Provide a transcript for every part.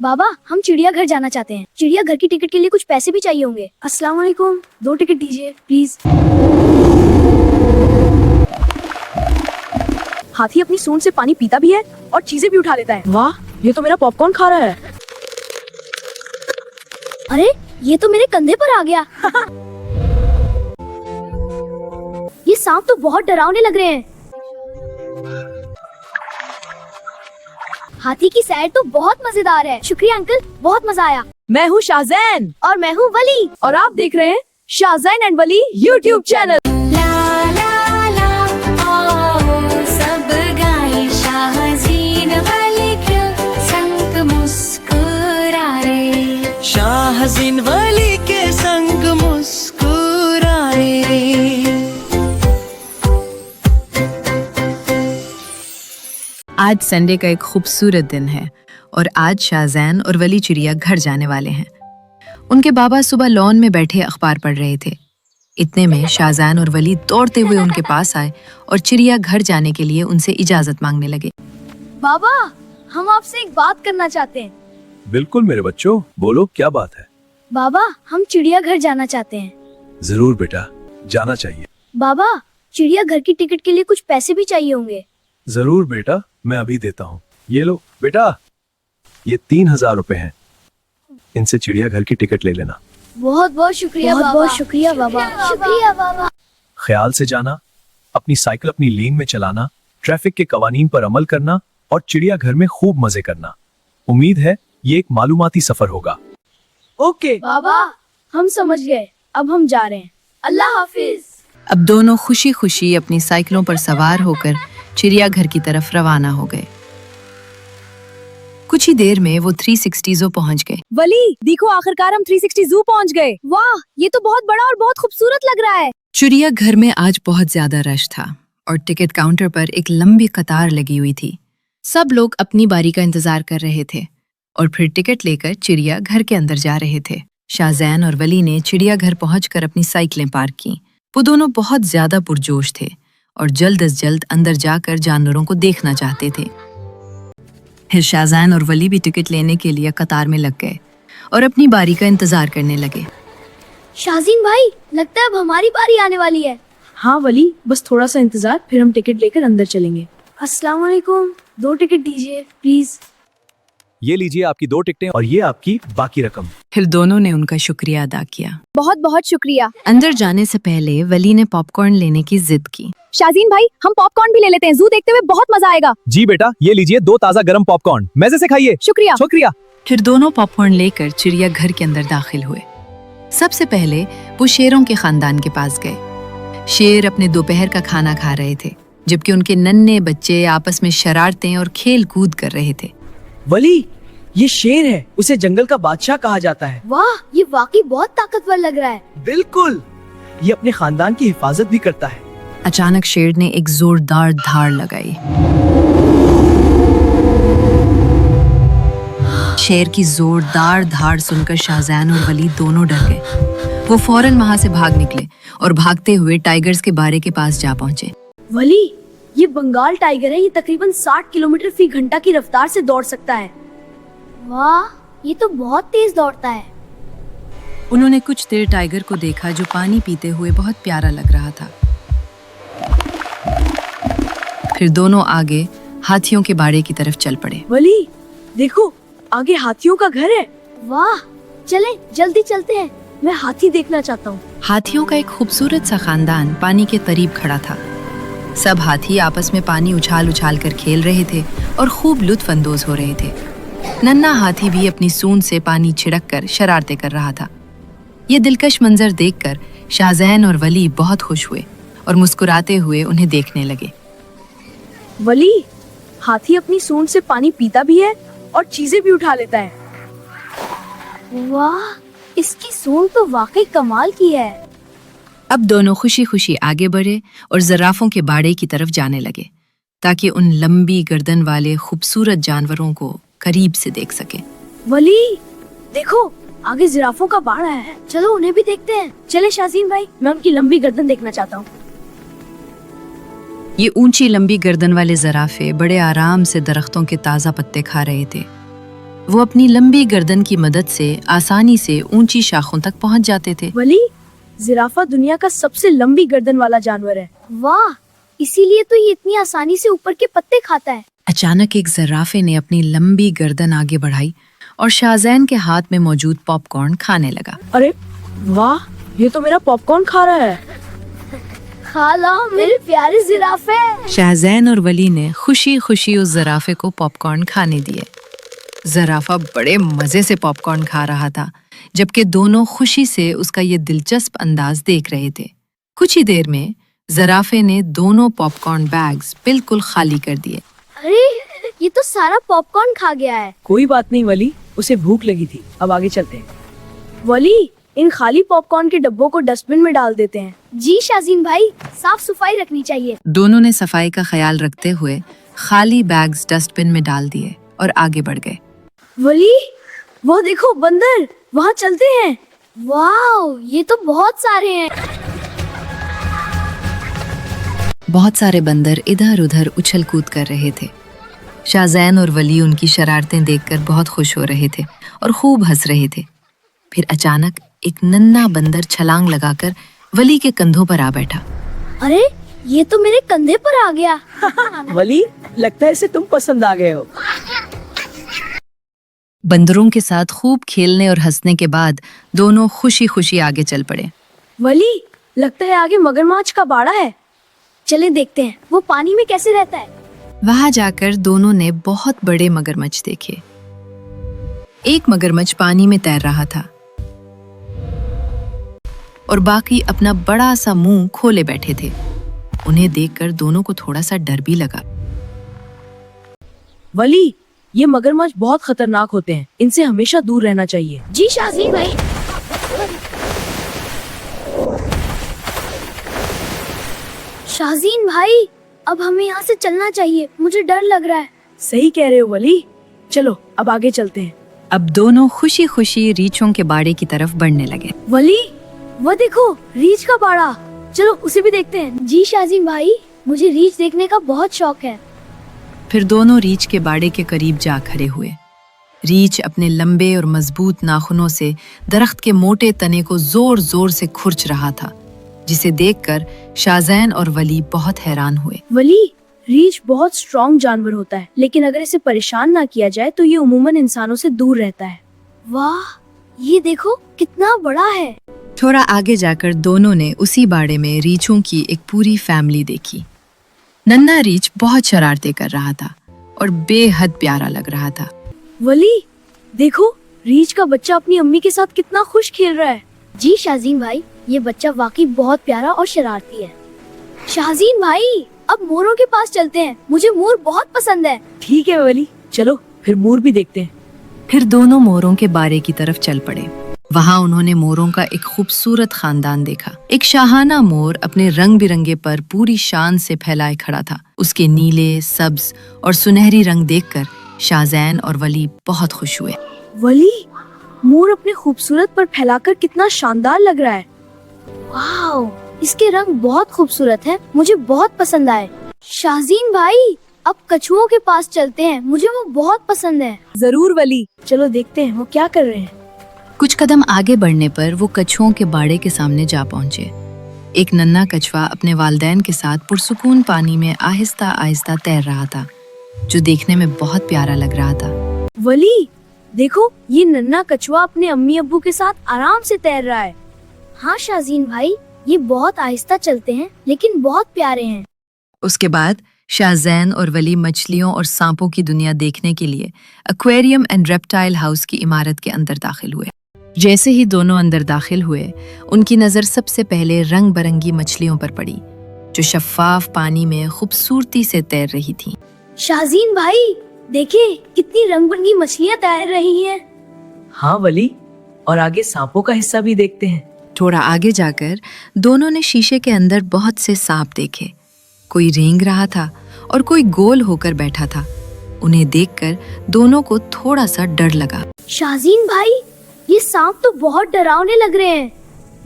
बाबा हम चिड़िया घर जाना चाहते हैं। चिड़िया घर की टिकट के लिए कुछ पैसे भी चाहिए होंगे। अस्सलाम वालेकुम, 2 टिकट दीजिए प्लीज। हाथी अपनी सूंड से पानी पीता भी है और चीजें भी उठा लेता है। वाह, ये तो मेरा पॉपकॉर्न खा रहा है। अरे ये तो मेरे कंधे पर आ गया। ये सांप तो बहुत डरावने लग रहे हैं। हाथी की सैर तो बहुत मजेदार है। शुक्रिया अंकल, बहुत मजा आया। मैं हूँ शाहजैन और मैं हूँ वली और आप देख रहे हैं Shahzain and Wali YouTube channel. सब गाए शाहज़ीन वली के संग मुस्कुराए। शाहज़ीन वली के संग मुस्कुराए। आज संडे का एक खूबसूरत दिन है और आज शाहजैन और वली चिड़िया घर जाने वाले हैं। उनके बाबा सुबह लॉन में बैठे अखबार पढ़ रहे थे। इतने में शाहजैन और वली दौड़ते हुए उनके पास आए और चिड़िया घर जाने के लिए उनसे इजाजत मांगने लगे। बाबा हम आपसे एक बात करना चाहते हैं। बिल्कुल मेरे बच्चों, बोलो क्या बात है। बाबा हम चिड़िया घर जाना चाहते हैं। जरूर बेटा, जाना चाहिए। बाबा चिड़िया घर की टिकट के लिए कुछ पैसे भी चाहिए होंगे। जरूर बेटा, मैं अभी देता हूँ। ये लो बेटा, ये 3000 रुपए हैं। इनसे चिड़िया घर की टिकट ले लेना। बहुत बहुत शुक्रिया बाबा। बहुत शुक्रिया बाबा। शुक्रिया बाबा। ख्याल से जाना, अपनी साइकिल अपनी लेन में चलाना, ट्रैफिक के कवानीन पर अमल करना और चिड़िया घर में खूब मजे करना। उम्मीद है ये एक मालूमाती सफर होगा। ओके बाबा हम समझ गए, अब हम जा रहे हैं। अल्लाह हाफिज। अब दोनों खुशी खुशी अपनी साइकिलों पर सवार होकर चिड़िया घर की तरफ रवाना हो गए। कुछ ही देर में वो 360 ज़ू पहुंच गए। वली देखो, आखिरकार हम 360 ज़ू पहुंच गए। वाह ये तो बहुत बड़ा और बहुत खूबसूरत लग रहा है। चिड़िया घर में आज बहुत ज्यादा रश था और टिकट काउंटर पर एक लंबी कतार लगी हुई थी। सब लोग अपनी बारी का इंतजार कर रहे थे और फिर टिकट लेकर चिड़िया घर के अंदर जा रहे थे। शाहजैन और वली ने चिड़िया घर पहुंचकर अपनी साइकिलें पार्क की। वो दोनों बहुत ज्यादा पुरजोश थे और जल्द अज जल्द अंदर जाकर जानवरों को देखना चाहते थे। फिर शाहजैन और वली भी टिकट लेने के लिए कतार में लग गए और अपनी बारी का इंतजार करने लगे। शाहजीन भाई लगता है अब हमारी बारी आने वाली है। हाँ वली, बस थोड़ा सा इंतजार, फिर हम टिकट लेकर अंदर चलेंगे। अस्सलाम वालेकुम, 2 टिकट दीजिए प्लीज। ये लीजिए आपकी 2 टिकटें और ये आपकी बाकी रकम। फिर दोनों ने उनका शुक्रिया अदा किया। बहुत बहुत शुक्रिया। अंदर जाने से पहले वली ने पॉपकॉर्न लेने की जिद की। शाहजीन भाई हम पॉपकॉर्न भी ले लेते हैं, ज़ू देखते हुए बहुत मजा आएगा। जी बेटा, ये लीजिए 2 ताज़ा गरम पॉपकॉर्न, मजे से खाइए। शुक्रिया। शुक्रिया। फिर दोनों पॉपकॉर्न लेकर चिड़िया घर के अंदर दाखिल हुए। सबसे पहले वो शेरों के खानदान के पास गए। शेर अपने दोपहर का खाना खा रहे थे, जबकि उनके नन्हे बच्चे आपस में शरारतें और खेल कूद कर रहे थे। वली, ये शेर है, उसे जंगल का बादशाह कहा जाता है। वाह ये वाकई बहुत ताकतवर लग रहा है। बिल्कुल, ये अपने खानदान की हिफाजत भी करता है। अचानक शेर ने एक जोरदार धार लगाई। शेर की जोरदार धार सुनकर शाहजैन और वली दोनों डर गए। वो फौरन वहां से भाग निकले और भागते हुए टाइगर्स के बारे के पास जा पहुंचे। वली ये बंगाल टाइगर है, ये तकरीबन 60 किलोमीटर फी घंटा की रफ्तार से दौड़ सकता है। वाह ये तो बहुत तेज दौड़ता है। उन्होंने कुछ देर टाइगर को देखा जो पानी पीते हुए बहुत प्यारा लग रहा था। फिर दोनों आगे हाथियों के बाड़े की तरफ चल पड़े। वली देखो, आगे हाथियों का घर है। वाह चलें जल्दी चलते हैं, मैं हाथी देखना चाहता हूँ। हाथियों का एक खूबसूरत सा खानदान पानी के करीब खड़ा था। सब हाथी आपस में पानी उछाल उछाल कर खेल रहे थे और खूब लुत्फ अंदोज हो रहे थे। नन्हा हाथी भी अपनी सूंड से पानी छिड़क कर शरारतें कर रहा था। ये दिलकश मंजर देखकर शाहजैन और वली बहुत खुश हुए और मुस्कुराते हुए उन्हें देखने लगे। वली हाथी अपनी सूंड से पानी पीता भी है और चीजें भी उठा लेता है। वाह इसकी सूंड तो वाकई कमाल की है। अब दोनों खुशी खुशी आगे बढ़े और जराफों के बाड़े की तरफ जाने लगे ताकि उन लंबी गर्दन वाले खूबसूरत जानवरों को करीब से देख सके। वली देखो आगे जिराफों का बाड़ा है, चलो उन्हें भी देखते हैं। चले शाहजीन भाई, मैं उनकी लंबी गर्दन देखना चाहता हूँ। ये ऊंची लंबी गर्दन वाले जराफे बड़े आराम से दरख्तों के ताज़ा पत्ते खा रहे थे। वो अपनी लंबी गर्दन की मदद से आसानी से ऊंची शाखों तक पहुंच जाते थे। वली, जिराफा दुनिया का सबसे लंबी गर्दन वाला जानवर है। वाह, इसीलिए तो ये इतनी आसानी से ऊपर के पत्ते खाता है। अचानक एक जराफे ने अपनी लंबी गर्दन आगे बढ़ाई और शाहजैन के हाथ में मौजूद पॉपकॉर्न खाने लगा। अरे वाह, ये तो मेरा पॉपकॉर्न खा रहा है। खा लो मेरे प्यारे जिराफे। शाहजैन और वली ने खुशी खुशी उस जराफे को पॉपकॉर्न खाने दिए। जराफा बड़े मजे से पॉपकॉर्न खा रहा था, जबकि दोनों खुशी से उसका ये दिलचस्प अंदाज देख रहे थे। कुछ ही देर में जराफे ने दोनों पॉपकॉर्न बैग्स बिल्कुल खाली कर दिए। अरे, ये तो सारा पॉपकॉर्न खा गया है। कोई बात नहीं वली, उसे भूख लगी थी। अब आगे चलते हैं। वली, इन खाली पॉपकॉर्न के डब्बों को डस्टबिन में डाल देते हैं। जी शाजीन भाई, साफ सफाई रखनी चाहिए। दोनों ने सफाई का ख्याल रखते हुए खाली बैग्स डस्टबिन में डाल दिए और आगे बढ़ गए। वली, वो देखो बंदर, वहाँ चलते हैं। वाह, ये तो बहुत सारे हैं। बहुत सारे बंदर इधर उधर उछल कूद कर रहे थे। शाहजैन और वली उनकी शरारतें देखकर बहुत खुश हो रहे थे और खूब हंस रहे थे। फिर अचानक एक नन्हा बंदर छलांग लगाकर वली के कंधों पर आ बैठा। अरे, ये तो मेरे कंधे पर आ गया। वली, लगता है इसे तुम पसंद आ गए हो। बंदरों के साथ खूब खेलने और हंसने के बाद दोनों खुशी खुशी आगे चल पड़े। वली, लगता है आगे मगरमच्छ का बाड़ा है। चले देखते हैं वो पानी में कैसे रहता है। वहां जाकर दोनों ने बहुत बड़े मगरमच्छ देखे। एक मगरमच्छ पानी में तैर रहा था और बाकी अपना बड़ा सा मुंह खोले बैठे थे। उन्हें देखकर दोनों को थोड़ा सा डर भी लगा। वली, ये मगरमच्छ बहुत खतरनाक होते हैं, इनसे हमेशा दूर रहना चाहिए। जी शाजीन भाई। शाजीन भाई, अब हमें यहाँ से चलना चाहिए, मुझे डर लग रहा है। सही कह रहे हो वली, चलो अब आगे चलते हैं। अब दोनों खुशी खुशी रीछों के बाड़े की तरफ बढ़ने लगे। वली, वो देखो रीछ का बाड़ा, चलो उसे भी देखते हैं। जी शाजीन भाई, मुझे रीछ देखने का बहुत शौक है। फिर दोनों रीछ के बाड़े के करीब जा खड़े हुए। रीछ अपने लंबे और मजबूत नाखूनों से दरख्त के मोटे तने को जोर जोर से खुरच रहा था, जिसे देखकर शाहजैन और वली बहुत हैरान हुए। वली, रीछ बहुत स्ट्रॉन्ग जानवर होता है, लेकिन अगर इसे परेशान ना किया जाए तो ये उमूमन इंसानों से दूर रहता है। वाह, ये देखो कितना बड़ा है। थोड़ा आगे जाकर दोनों ने उसी बाड़े में रीछों की एक पूरी फैमिली देखी। नन्हा रीछ बहुत शरारतें कर रहा था और बेहद प्यारा लग रहा था। वली, देखो रीछ का बच्चा अपनी अम्मी के साथ कितना खुश खेल रहा है। जी शाजीन भाई, ये बच्चा वाकई बहुत प्यारा और शरारती है। शाजीन भाई, अब मोरों के पास चलते हैं, मुझे मोर बहुत पसंद है। ठीक है वली, चलो फिर मोर भी देखते हैं। फिर दोनों मोरों के बारे की तरफ चल पड़े। वहां उन्होंने मोरों का एक खूबसूरत खानदान देखा। एक शाहाना मोर अपने रंग बिरंगे पर पूरी शान से फैलाए खड़ा था। उसके नीले, सब्ज और सुनहरी रंग देखकर शाहजैन और वली बहुत खुश हुए। वली, मोर अपने खूबसूरत पर फैलाकर कितना शानदार लग रहा है। वाह, इसके रंग बहुत खूबसूरत है, मुझे बहुत पसंद आए। शाजीन भाई, अब कछुओं के पास चलते हैं, मुझे वो बहुत पसंद है। जरूर वली, चलो देखते हैं वो क्या कर रहे हैं। कुछ कदम आगे बढ़ने पर वो कछुओं के बाड़े के सामने जा पहुंचे। एक नन्हा कछुआ अपने वालिदैन के साथ पुरसुकून पानी में आहिस्ता आहिस्ता तैर रहा था, जो देखने में बहुत प्यारा लग रहा था। वली, देखो ये नन्हा कछुआ अपने अम्मी अब्बू के साथ आराम से तैर रहा है। हाँ शाजीन भाई, ये बहुत आहिस्ता चलते हैं लेकिन बहुत प्यारे हैं। उसके बाद शाहजैन और वली मछलियों और सांपों की दुनिया देखने के लिए एक्वेरियम एंड रेप्टाइल हाउस की इमारत के अंदर दाखिल हुए। जैसे ही दोनों अंदर दाखिल हुए, उनकी नजर सबसे पहले रंग बरंगी मछलियों पर पड़ी, जो शफाफ पानी में खूबसूरती से तैर रही थीं। शाजीन भाई, देखिए कितनी रंग बिरंगी मछलियाँ तैर रही हैं। हाँ वली, और आगे सांपों का हिस्सा भी देखते हैं। थोड़ा आगे जाकर दोनों ने शीशे के अंदर बहुत से सांप देखे। कोई रेंग रहा था और कोई गोल होकर बैठा था। उन्हें देखकर दोनों को थोड़ा सा डर लगा। शाजीन भाई, ये सांप तो बहुत डरावने लग रहे हैं।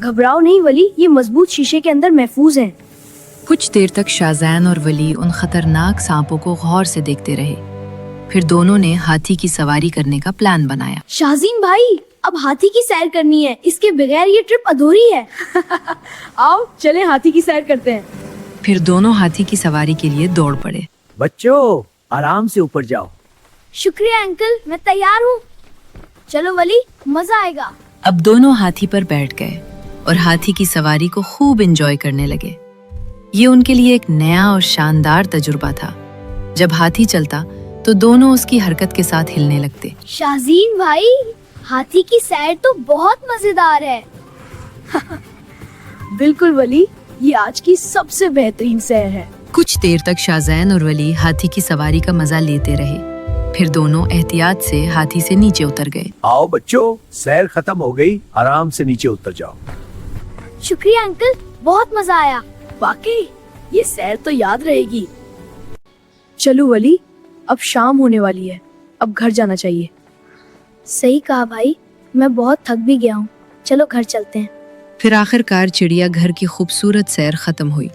घबराओ नहीं वली, ये मजबूत शीशे के अंदर महफूज हैं। कुछ देर तक शाहजैन और वली उन खतरनाक सांपों को गौर से देखते रहे। फिर दोनों ने हाथी की सवारी करने का प्लान बनाया। शाहजीन भाई, अब हाथी की सैर करनी है, इसके बगैर ये ट्रिप अधूरी है। आओ चलें हाथी की सैर करते हैं। फिर दोनों हाथी की सवारी के लिए दौड़ पड़े। बच्चों आराम से ऊपर जाओ। शुक्रिया अंकल, मैं तैयार हूँ। चलो वली, मजा आएगा। अब दोनों हाथी पर बैठ गए और हाथी की सवारी को खूब एंजॉय करने लगे। ये उनके लिए एक नया और शानदार तजुर्बा था। जब हाथी चलता तो दोनों उसकी हरकत के साथ हिलने लगते। शाहजीन भाई, हाथी की सैर तो बहुत मजेदार है। बिल्कुल वली, ये आज की सबसे बेहतरीन सैर है। कुछ देर तक शाहजैन और वली हाथी की सवारी का मजा लेते रहे। फिर दोनों एहतियात से हाथी से नीचे उतर गए। आओ बच्चों, सैर खत्म हो गई, आराम से नीचे उतर जाओ। शुक्रिया अंकल, बहुत मजा आया। वाकई ये सैर तो याद रहेगी। चलो वली, अब शाम होने वाली है, अब घर जाना चाहिए। सही कहा भाई, मैं बहुत थक भी गया हूँ। चलो घर चलते हैं। फिर आखिरकार चिड़िया घर की खूबसूरत सैर खत्म हुई।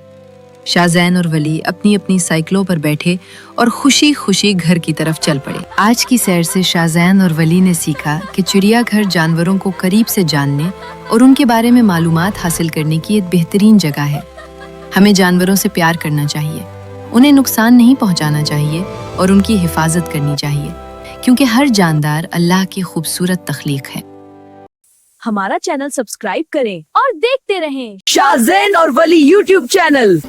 शाहजैन और वली अपनी अपनी साइकिलों पर बैठे और खुशी खुशी घर की तरफ चल पड़े। आज की सैर से शाहजैन और वली ने सीखा कि चिड़ियाघर जानवरों को करीब से जानने और उनके बारे में मालूमात हासिल करने की एक बेहतरीन जगह है। हमें जानवरों से प्यार करना चाहिए, उन्हें नुकसान नहीं पहुंचाना चाहिए और उनकी हिफाजत करनी चाहिए, क्योंकि हर जानदार अल्लाह की खूबसूरत तख्लीक है। हमारा चैनल सब्सक्राइब करें और देखते रहें शाहजैन और वली YouTube चैनल।